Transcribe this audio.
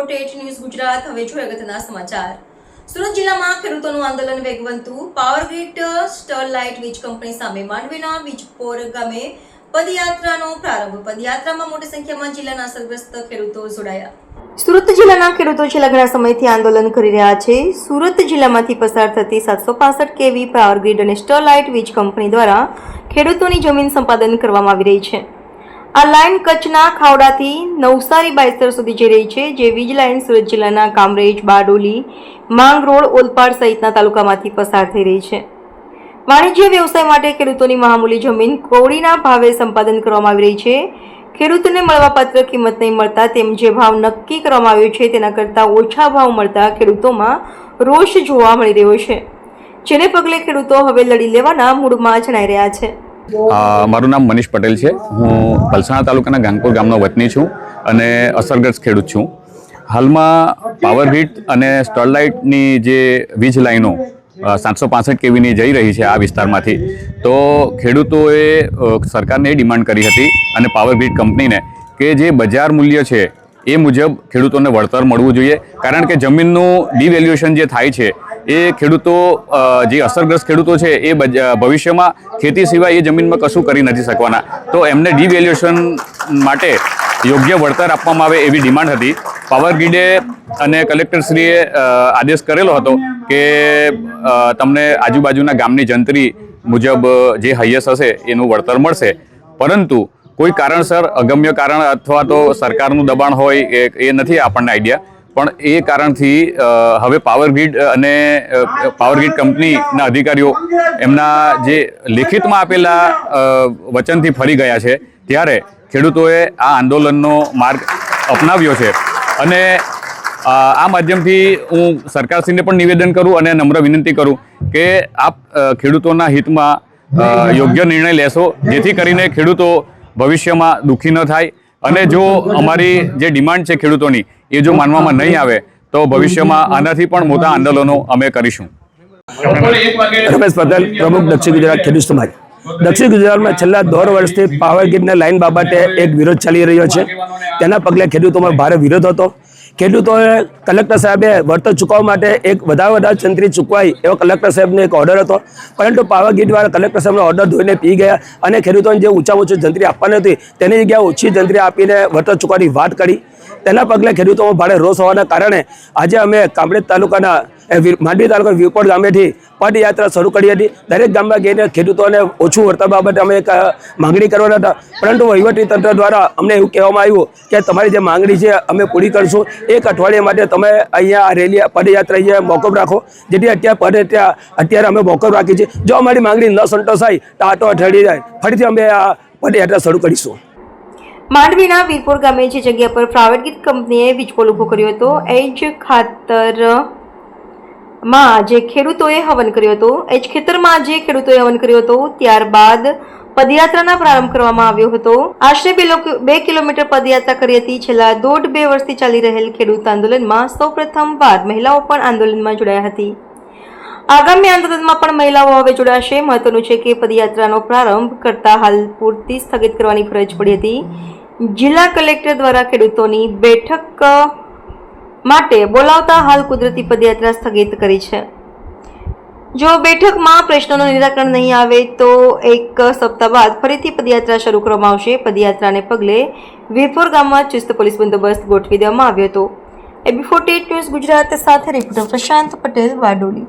B48 news Gujarat હવે જોઈએ અગત્યના સમાચાર। સુરત જિલ્લામાં ખેડૂતોનું આંદોલન વેગવંતું। પાવર ગ્રીડ સ્ટરલાઇટ વીજ કંપની સામે માંડવીના વીજપોર ગામે પદયાત્રાનો પ્રારંભ। પદયાત્રામાં મોટી સંખ્યામાં જિલ્લાના અસરગ્રસ્ત ખેડૂતો જોડાયા। સુરત જિલ્લાના ખેડૂતો છેલ્લા ઘણા સમયથી આંદોલન કરી રહ્યા છે। સુરત જિલ્લામાંથી પસાર થતી 765 કેવી પાવર ગ્રીડ અને સ્ટરલાઇટ વીજ કંપની દ્વારા ખેડૂતોની જમીન સંપાદન કરવામાં આવી રહી છે। આ લાઇન કચ્છના ખાવડાથી નવસારી બાયસર સુધી જઈ રહી છે, જે વીજ લાઇન સુરત જિલ્લાના કામરેજ, બારડોલી, માંગરોળ, ઓલપાડ સહિતના તાલુકામાંથી પસાર થઈ રહી છે। વાણિજ્ય વ્યવસાય માટે ખેડૂતોની મહામૂલી જમીન કોડીના ભાવે સંપાદન કરવામાં આવી રહી છે। ખેડૂતોને મળવાપાત્ર કિંમત નહીં મળતા તેમ જે ભાવ નક્કી કરવામાં આવ્યો છે તેના કરતાં ઓછા ભાવ મળતા ખેડૂતોમાં રોષ જોવા મળી રહ્યો છે, જેને પગલે ખેડૂતો હવે લડી લેવાના મૂડમાં જણાઈ રહ્યા છે। મારું નામ મનીષ પટેલ છે। હું પલસાણા તાલુકાના ગાંગપુર ગામનો વતની છું અને અસરગ્રસ્ત ખેડૂત છું। હાલમાં પાવર ગ્રીડ અને સ્ટરલાઇટની જે વીજ લાઈનો 765 કેવીની જઈ રહી છે આ વિસ્તારમાંથી, તો ખેડૂતોએ સરકારને એ ડિમાન્ડ કરી હતી અને પાવર ગ્રીડ કંપનીને કે જે બજાર મૂલ્ય છે એ મુજબ ખેડૂતોને વળતર મળવું જોઈએ, કારણ કે જમીનનું ડિવેલ્યુએશન જે થાય છે એ ખેડૂતો જે અસરગ્રસ્ત ખેડૂતો છે એ ભવિષ્યમાં ખેતી સિવાય એ જમીનમાં કશું કરી નથી શકવાના, તો એમને ડિવેલ્યુએશન માટે યોગ્ય વળતર આપવામાં આવે એવી ડિમાન્ડ હતી। પાવર ગ્રીડે અને કલેક્ટરશ્રીએ આદેશ કરેલો હતો કે તમને આજુબાજુના ગામની જંત્રી મુજબ જે હૈયસ હશે એનું વળતર મળશે, પરંતુ કોઈ કારણસર અગમ્ય કારણ અથવા તો સરકારનું દબાણ હોય એ નથી આપણને આઈડિયા, પણ એ કારણથી હવે પાવર ગ્રીડ અને પાવર ગ્રીડ કંપનીના અધિકારીઓ એમના જે લેખિતમાં આપેલા વચનથી ફરી ગયા છે, ત્યારે ખેડૂતોએ આ આંદોલનનો માર્ગ અપનાવ્યો છે। અને આ માધ્યમથી હું સરકારશ્રીને પણ નિવેદન કરું અને નમ્ર વિનંતી કરું કે આપ ખેડૂતોના હિતમાં યોગ્ય નિર્ણય લેશો, જેથી કરીને ખેડૂતો ભવિષ્યમાં દુઃખી ન થાય। અને જો અમારી જે ડિમાન્ડ છે ખેડૂતોની એ જો માનવામાં નહીં આવે તો ભવિષ્યમાં આનાથી પણ મોટા આંદોલનો અમે કરીશું। રમેશ પટેલ, પ્રમુખ દક્ષિણ ગુજરાત ખેડૂત સમાજ। દક્ષિણ ગુજરાતમાં છેલ્લા 1.5 વર્ષથી પાવર ગ્રીડના લાઇન બાબતે એક વિરોધ ચાલી રહ્યો છે, તેના પગલે ખેડૂતોમાં ભારે વિરોધ હતો। ખેડૂતોએ કલેક્ટર સાહેબે વળતર ચૂકવવા માટે એક વધારે જંત્રી ચૂકવાય એવો કલેક્ટર સાહેબનો એક ઓર્ડર હતો, પરંતુ પાવર ગ્રીડવાળા કલેક્ટર સાહેબનો ઓર્ડર ધોઈને પી ગયા અને ખેડૂતોને જે ઊંચામાં ઊંચી જંત્રી આપવાની હતી તેની જગ્યાએ ઓછી જંત્રી આપીને વળતર ચૂકવવાની વાત કરી। તેના પગલે ખેડૂતોમાં ભારે રોષ હોવાના કારણે આજે અમે કામરેજ તાલુકાના માંડવી તાલુકા વીરપોર ગામેથી પદયાત્રા શરૂ કરી હતી। દરેક ગામમાં જઈને ખેડૂતોને ઓછું વળતર બાબતે અમે એક માંગણી કરવાના હતા, પરંતુ વહીવટીતંત્ર દ્વારા અમને એવું કહેવામાં આવ્યું કે તમારી જે માંગણી છે અમે પૂરી કરીશું, 1 અઠવાડિયા માટે તમે અહીંયા આ રેલી પદયાત્રા અહીંયા મોકૂફ રાખો, જેથી અત્યારે અમે મોકૂફ રાખી છે। જો અમારી માંગણી ન સંતોષાય તો આટો અઠવાડિયે ફરીથી અમે આ પદયાત્રા શરૂ કરીશું। માંડવીના વીરપોર ગામે જે જગ્યા પર પાવર ગ્રીડ કંપનીએ વીજપોલ ઉભો કર્યો હતો, એ જ ખાતરમાં જે ખેડૂતોએ હવન કર્યો હતો, એ જ ખેતરમાં જે ખેડૂતોએ હવન કર્યો હતો, ત્યારબાદ પદયાત્રાના પ્રારંભ કરવામાં આવ્યો હતો। આશરે 2 કિલોમીટર પદયાત્રા કરી હતી। છેલ્લા 1.5-2 વર્ષથી ચાલી રહેલ ખેડૂત આંદોલનમાં સૌપ્રથમવાર મહિલાઓ પણ આંદોલનમાં જોડાયા હતી। આગામી આંદોલનમાં પણ મહિલાઓ હવે જોડાશે। મહત્વનું છે કે પદયાત્રાનો પ્રારંભ કરતા હાલ પૂરતી સ્થગિત કરવાની ફરજ પડી હતી। જિલ્લા કલેક્ટર દ્વારા ખેડૂતોની બેઠક માટે બોલાવતા હાલ કુદરતી પદયાત્રા સ્થગિત કરી છે। જો બેઠકમાં પ્રશ્નોનું નિરાકરણ નહીં આવે તો 1 સપ્તાહ બાદ ફરીથી પદયાત્રા શરૂ કરવામાં આવશે। પદયાત્રાને પગલે વીરપોર ગામમાં ચુસ્ત પોલીસ બંદોબસ્ત ગોઠવી દેવામાં આવ્યો હતો। B48 ન્યૂઝ ગુજરાત સાથે રિપોર્ટર પ્રશાંત પટેલ, બારડોલી।